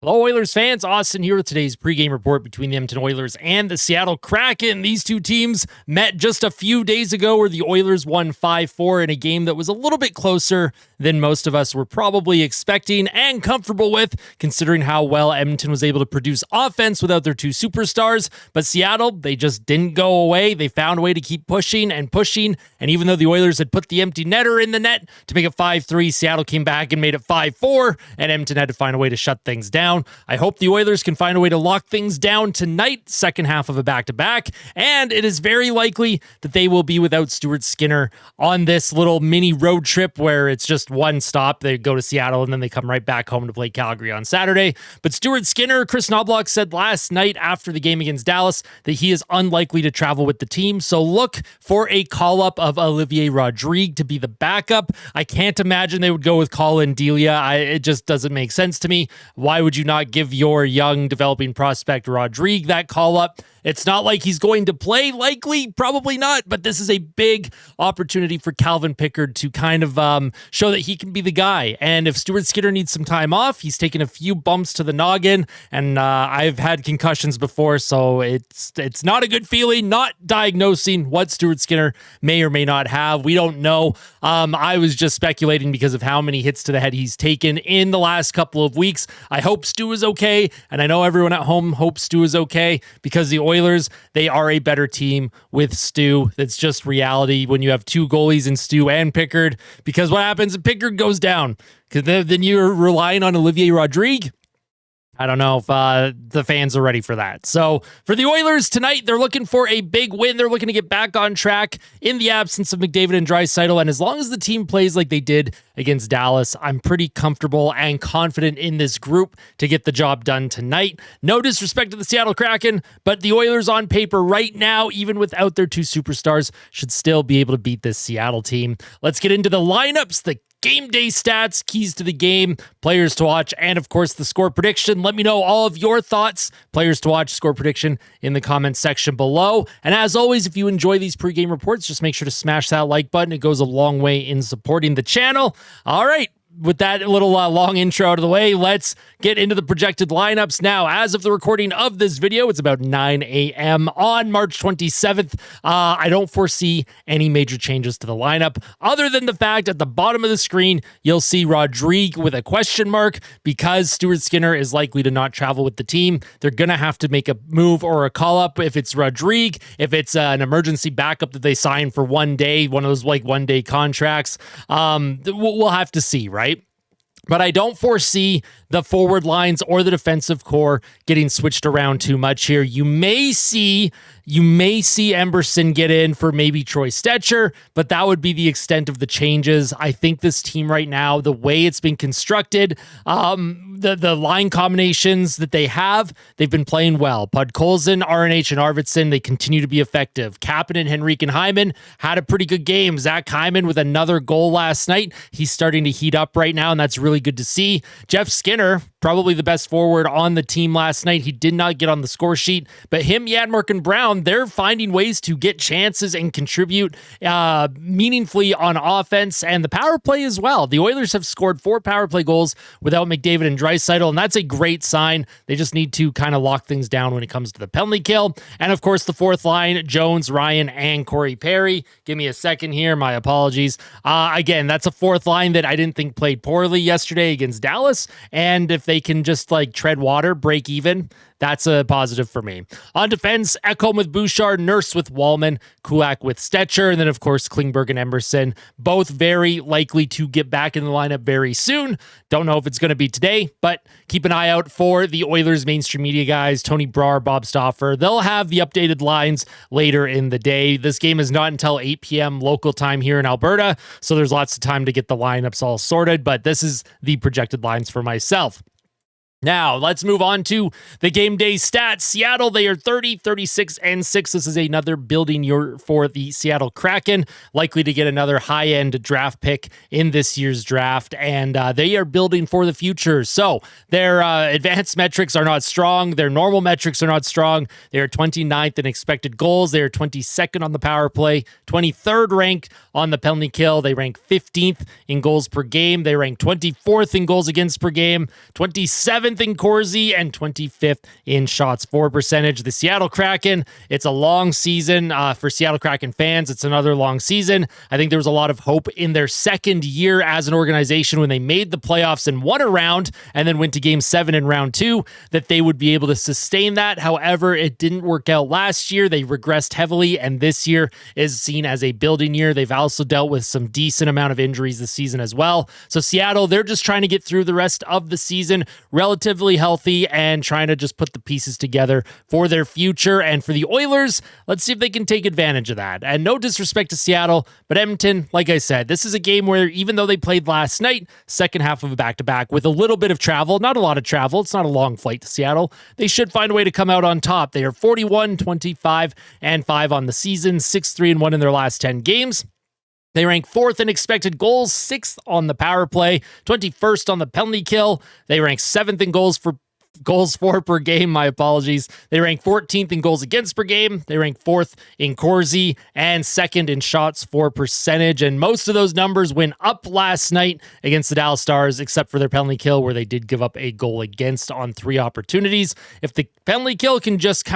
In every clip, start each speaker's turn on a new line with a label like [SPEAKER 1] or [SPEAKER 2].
[SPEAKER 1] Hello, Oilers fans. Austin here with today's pregame report between the Edmonton Oilers and the Seattle Kraken. These two teams met just a few days ago where the Oilers won 5-4 in a game that was a little bit closer than most of us were probably expecting and comfortable with, considering how well Edmonton was able to produce offense without their two superstars. But Seattle, they just didn't go away. They found a way to keep pushing and pushing. And even though the Oilers had put the empty netter in the net to make it 5-3, Seattle came back and made it 5-4, and Edmonton had to find a way to shut things down. I hope the Oilers can find a way to lock things down tonight, second half of a back-to-back, and it is very likely that they will be without Stuart Skinner on this little mini road trip where it's just one stop. They go to Seattle and then they come right back home to play Calgary on Saturday. But Stuart Skinner, Chris Knobloch said last night after the game against Dallas that he is unlikely to travel with the team, so look for a call-up of Olivier Rodrigue to be the backup. I can't imagine they would go with Colin Delia. It just doesn't make sense to me. Why would you not give your young developing prospect Rodrigue that call-up? It's not like he's going to play, likely, probably not, but this is a big opportunity for Calvin Pickard to kind of show that he can be the guy. And if Stuart Skinner needs some time off, he's taken a few bumps to the noggin, and I've had concussions before, so it's not a good feeling, not diagnosing what Stuart Skinner may or may not have. We don't know. I was just speculating because of how many hits to the head he's taken in the last couple of weeks. I hope Stu is okay, and I know everyone at home hopes Stu is okay because the Oilers, they are a better team with Stu. That's just reality when you have two goalies in Stu and Pickard, because what happens if Pickard goes down? Because then you're relying on Olivier Rodrigue. I don't know if the fans are ready for that. So for the Oilers tonight, they're looking for a big win. They're looking to get back on track in the absence of McDavid and Draisaitl. And as long as the team plays like they did against Dallas, I'm pretty comfortable and confident in this group to get the job done tonight. No disrespect to the Seattle Kraken, but the Oilers on paper right now, even without their two superstars, should still be able to beat this Seattle team. Let's get into the lineups, the game day stats, keys to the game, players to watch, and of course the score prediction. Let me know all of your thoughts, players to watch, score prediction in the comments section below. And as always, if you enjoy these pregame reports, just make sure to smash that like button. It goes a long way in supporting the channel. All right. With that little long intro out of the way, let's get into the projected lineups now. As of the recording of this video, it's about 9 a.m. on March 27th. I don't foresee any major changes to the lineup, other than the fact at the bottom of the screen, you'll see Rodrigue with a question mark because Stuart Skinner is likely to not travel with the team. They're going to have to make a move or a call-up if it's Rodrigue, if it's an emergency backup that they sign for one day, one of those like one-day contracts. We'll have to see, right? But I don't foresee the forward lines or the defensive core getting switched around too much here. You may see Emberson get in for maybe Troy Stecher, but that would be the extent of the changes. I think this team right now, the way it's been constructed, the line combinations that they have, they've been playing well. Podkolzin, RNH, and Arvidsson, they continue to be effective. Kapanen, Henrique, and Hyman had a pretty good game. Zach Hyman with another goal last night. He's starting to heat up right now, and that's really good to see. Jeff Skinner, probably the best forward on the team last night. He did not get on the score sheet, but him, Yadmark, and Brown, they're finding ways to get chances and contribute meaningfully on offense and the power play as well. The Oilers have scored 4 power play goals without McDavid and Draisaitl, and that's a great sign. They just need to kind of lock things down when it comes to the penalty kill. And of course, the fourth line, Jones, Ryan, and Corey Perry. Give me a second here. My apologies. Again, that's a fourth line that I didn't think played poorly yesterday against Dallas. And if they can just like tread water, break even, that's a positive for me. On defense, Ekholm with Bouchard, Nurse with Wallman, Kulak with Stecher, and then, of course, Klingberg and Emberson, both very likely to get back in the lineup very soon. Don't know if it's going to be today, but keep an eye out for the Oilers mainstream media guys, Tony Brar, Bob Stauffer. They'll have the updated lines later in the day. This game is not until 8 p.m. local time here in Alberta, so there's lots of time to get the lineups all sorted, but this is the projected lines for myself. Now, let's move on to the game day stats. Seattle, they are 30, 36, and 6. This is another building year for the Seattle Kraken, likely to get another high-end draft pick in this year's draft, and they are building for the future. So their advanced metrics are not strong. Their normal metrics are not strong. They are 29th in expected goals. They are 22nd on the power play, 23rd ranked on the penalty kill. They rank 15th in goals per game. They rank 24th in goals against per game, 27th 7th in Corsi, and 25th in shots for percentage. The Seattle Kraken, it's a long season for Seattle Kraken fans. It's another long season. I think there was a lot of hope in their second year as an organization when they made the playoffs and won a round and then went to Game 7 in round 2 that they would be able to sustain that. However, it didn't work out last year. They regressed heavily, and this year is seen as a building year. They've also dealt with some decent amount of injuries this season as well. So Seattle, they're just trying to get through the rest of the season relatively healthy and trying to just put the pieces together for their future. And for the Oilers, let's see if they can take advantage of that. And no disrespect to Seattle, but Edmonton, like I said, this is a game where even though they played last night, second half of a back-to-back with a little bit of travel, not a lot of travel, it's not a long flight to Seattle, they should find a way to come out on top. They are 41-25-5 on the season, 6-3-1 in their last 10 games. They rank 4th in expected goals, 6th on the power play, 21st on the penalty kill. They rank 7th in goals for per game. My apologies. They rank 14th in goals against per game. They rank 4th in Corsi and 2nd in shots for percentage. And most of those numbers went up last night against the Dallas Stars, except for their penalty kill, where they did give up a goal against on 3 opportunities. If the penalty kill can just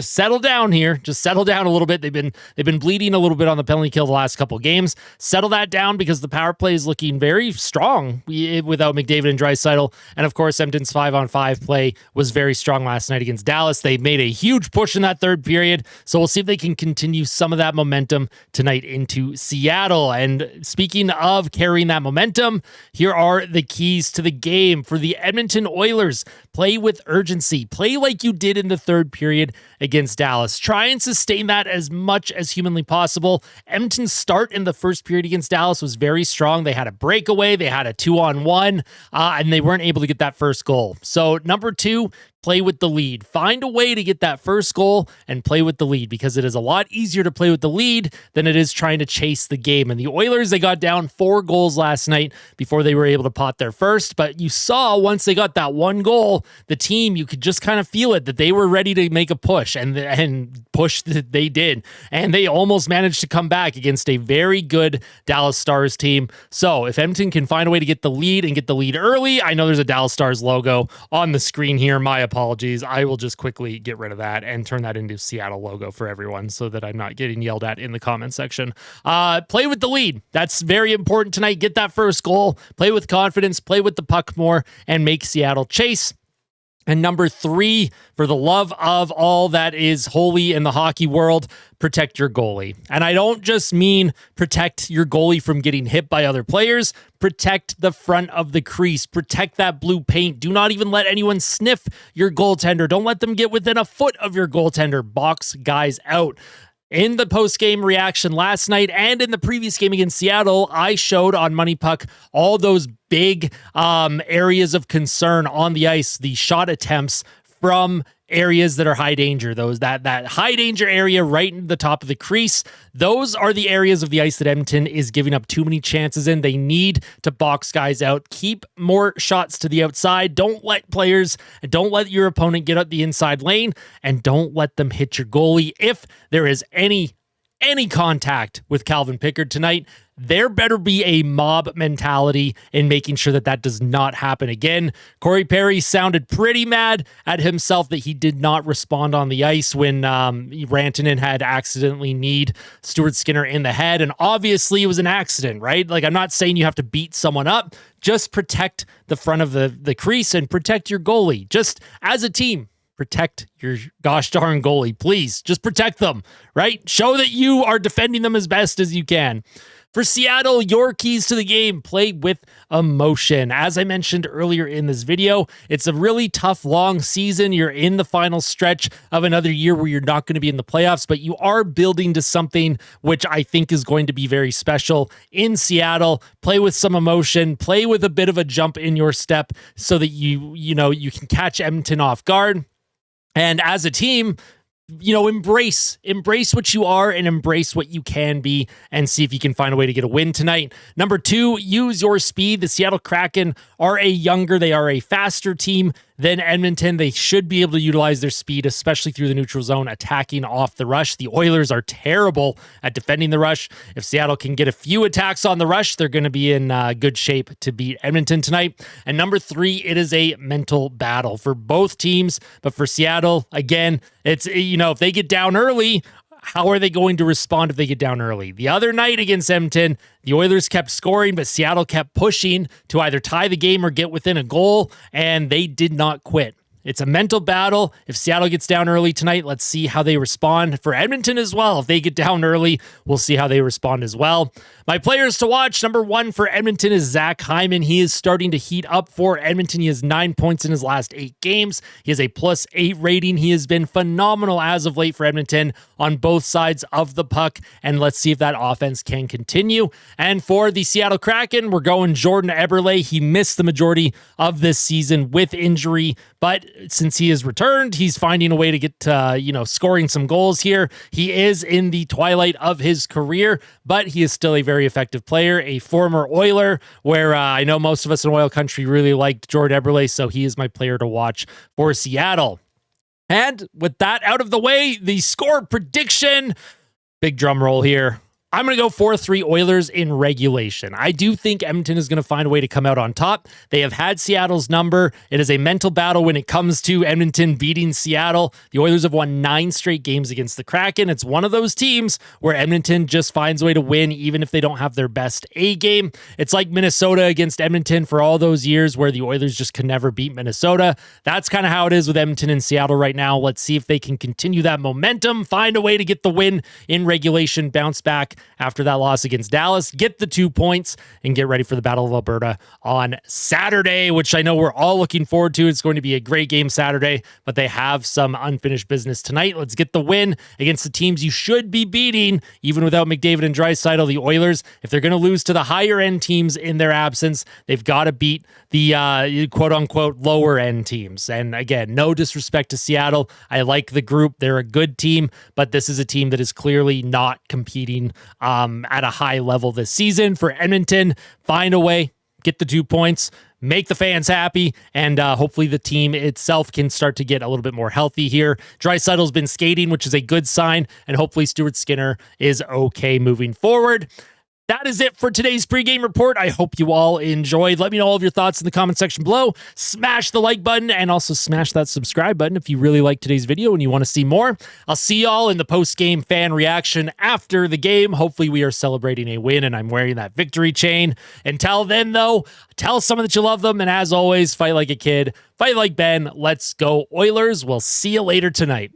[SPEAKER 1] settle down here. Just settle down a little bit. They've been bleeding a little bit on the penalty kill the last couple of games. Settle that down because the power play is looking very strong without McDavid and Draisaitl. And of course, Edmonton's 5-on-5 play was very strong last night against Dallas. They made a huge push in that third period. So we'll see if they can continue some of that momentum tonight into Seattle. And speaking of carrying that momentum, here are the keys to the game for the Edmonton Oilers. Play with urgency. Play like you did in the third period against Dallas. Try and sustain that as much as humanly possible. Edmonton's start in the first period against Dallas was very strong. They had a breakaway, they had a 2-on-1, and they weren't able to get that first goal. So number 2, play with the lead. Find a way to get that first goal and play with the lead, because it is a lot easier to play with the lead than it is trying to chase the game. And the Oilers, they got down 4 goals last night before they were able to pot their first. But you saw once they got that one goal, the team, you could just kind of feel it, that they were ready to make a push, and push that they did. And they almost managed to come back against a very good Dallas Stars team. So if Edmonton can find a way to get the lead and get the lead early, I know there's a Dallas Stars logo on the screen here. My apologies. I will just quickly get rid of that and turn that into Seattle logo for everyone so that I'm not getting yelled at in the comment section. Play with the lead. That's very important tonight. Get that first goal. Play with confidence. Play with the puck more and make Seattle chase. And number 3, for the love of all that is holy in the hockey world, protect your goalie. And I don't just mean protect your goalie from getting hit by other players. Protect the front of the crease. Protect that blue paint. Do not even let anyone sniff your goaltender. Don't let them get within a foot of your goaltender. Box guys out. In the post-game reaction last night and in the previous game against Seattle, I showed on Money Puck all those big areas of concern on the ice, the shot attempts from areas that are high danger, that high danger area right in the top of the crease. Those are the areas of the ice that Edmonton is giving up too many chances in. They need to box guys out, keep more shots to the outside. Don't let your opponent get up the inside lane, and don't let them hit your goalie. If there is any contact with Calvin Pickard tonight, there better be a mob mentality in making sure that does not happen again. Corey Perry sounded pretty mad at himself that he did not respond on the ice when Rantanen had accidentally kneed Stuart Skinner in the head. And obviously it was an accident, right? Like, I'm not saying you have to beat someone up. Just protect the front of the crease and protect your goalie. Just as a team, protect your gosh darn goalie. Please, just protect them, right? Show that you are defending them as best as you can. For Seattle, your keys to the game: play with emotion. As I mentioned earlier in this video, it's a really tough, long season. You're in the final stretch of another year where you're not going to be in the playoffs, but you are building to something which I think is going to be very special in Seattle. Play with some emotion, play with a bit of a jump in your step so that you can catch Edmonton off guard. And as a team, embrace what you are and embrace what you can be, and see if you can find a way to get a win tonight. Number 2, use your speed. The Seattle Kraken are they are a faster team than Edmonton. They should be able to utilize their speed, especially through the neutral zone, attacking off the rush. The Oilers are terrible at defending the rush. If Seattle can get a few attacks on the rush, they're going to be in good shape to beat Edmonton tonight. And number 3, it is a mental battle for both teams. But for Seattle, again, it's, if they get down early, how are they going to respond if they get down early? The other night against Edmonton, the Oilers kept scoring, but Seattle kept pushing to either tie the game or get within a goal, and they did not quit. It's a mental battle. If Seattle gets down early tonight, let's see how they respond. For Edmonton as well, if they get down early, we'll see how they respond as well. My players to watch, number 1 for Edmonton is Zach Hyman. He is starting to heat up for Edmonton. He has 9 points in his last 8 games. He has a +8 rating. He has been phenomenal as of late for Edmonton on both sides of the puck, and let's see if that offense can continue. And for the Seattle Kraken, we're going Jordan Eberle. He missed the majority of this season with injury, but since he has returned, he's finding a way to get scoring some goals here. He is in the twilight of his career, but he is still a very effective player, a former Oiler, where I know most of us in Oil Country really liked Jordan Eberle, so he is my player to watch for Seattle. And with that out of the way, the score prediction, big drum roll here. I'm going to go 4-3 Oilers in regulation. I do think Edmonton is going to find a way to come out on top. They have had Seattle's number. It is a mental battle when it comes to Edmonton beating Seattle. The Oilers have won 9 straight games against the Kraken. It's one of those teams where Edmonton just finds a way to win even if they don't have their best A game. It's like Minnesota against Edmonton for all those years where the Oilers just could never beat Minnesota. That's kind of how it is with Edmonton and Seattle right now. Let's see if they can continue that momentum, find a way to get the win in regulation, bounce back after that loss against Dallas, get the 2 points, and get ready for the Battle of Alberta on Saturday, which I know we're all looking forward to. It's going to be a great game Saturday, but they have some unfinished business tonight. Let's get the win against the teams you should be beating, even without McDavid and Draisaitl. The Oilers, if they're going to lose to the higher-end teams in their absence, they've got to beat the quote-unquote lower-end teams. And again, no disrespect to Seattle. I like the group. They're a good team, but this is a team that is clearly not competing at a high level this season. For Edmonton, find a way, get the 2 points, make the fans happy, and hopefully the team itself can start to get a little bit more healthy here. Draisaitl's been skating, which is a good sign, and hopefully Stuart Skinner is okay moving forward. That is it for today's pregame report. I hope you all enjoyed. Let me know all of your thoughts in the comment section below. Smash the like button and also smash that subscribe button if you really like today's video and you want to see more. I'll see y'all in the post-game fan reaction after the game. Hopefully we are celebrating a win and I'm wearing that victory chain. Until then, though, tell someone that you love them. And as always, fight like a kid, fight like Ben. Let's go Oilers. We'll see you later tonight.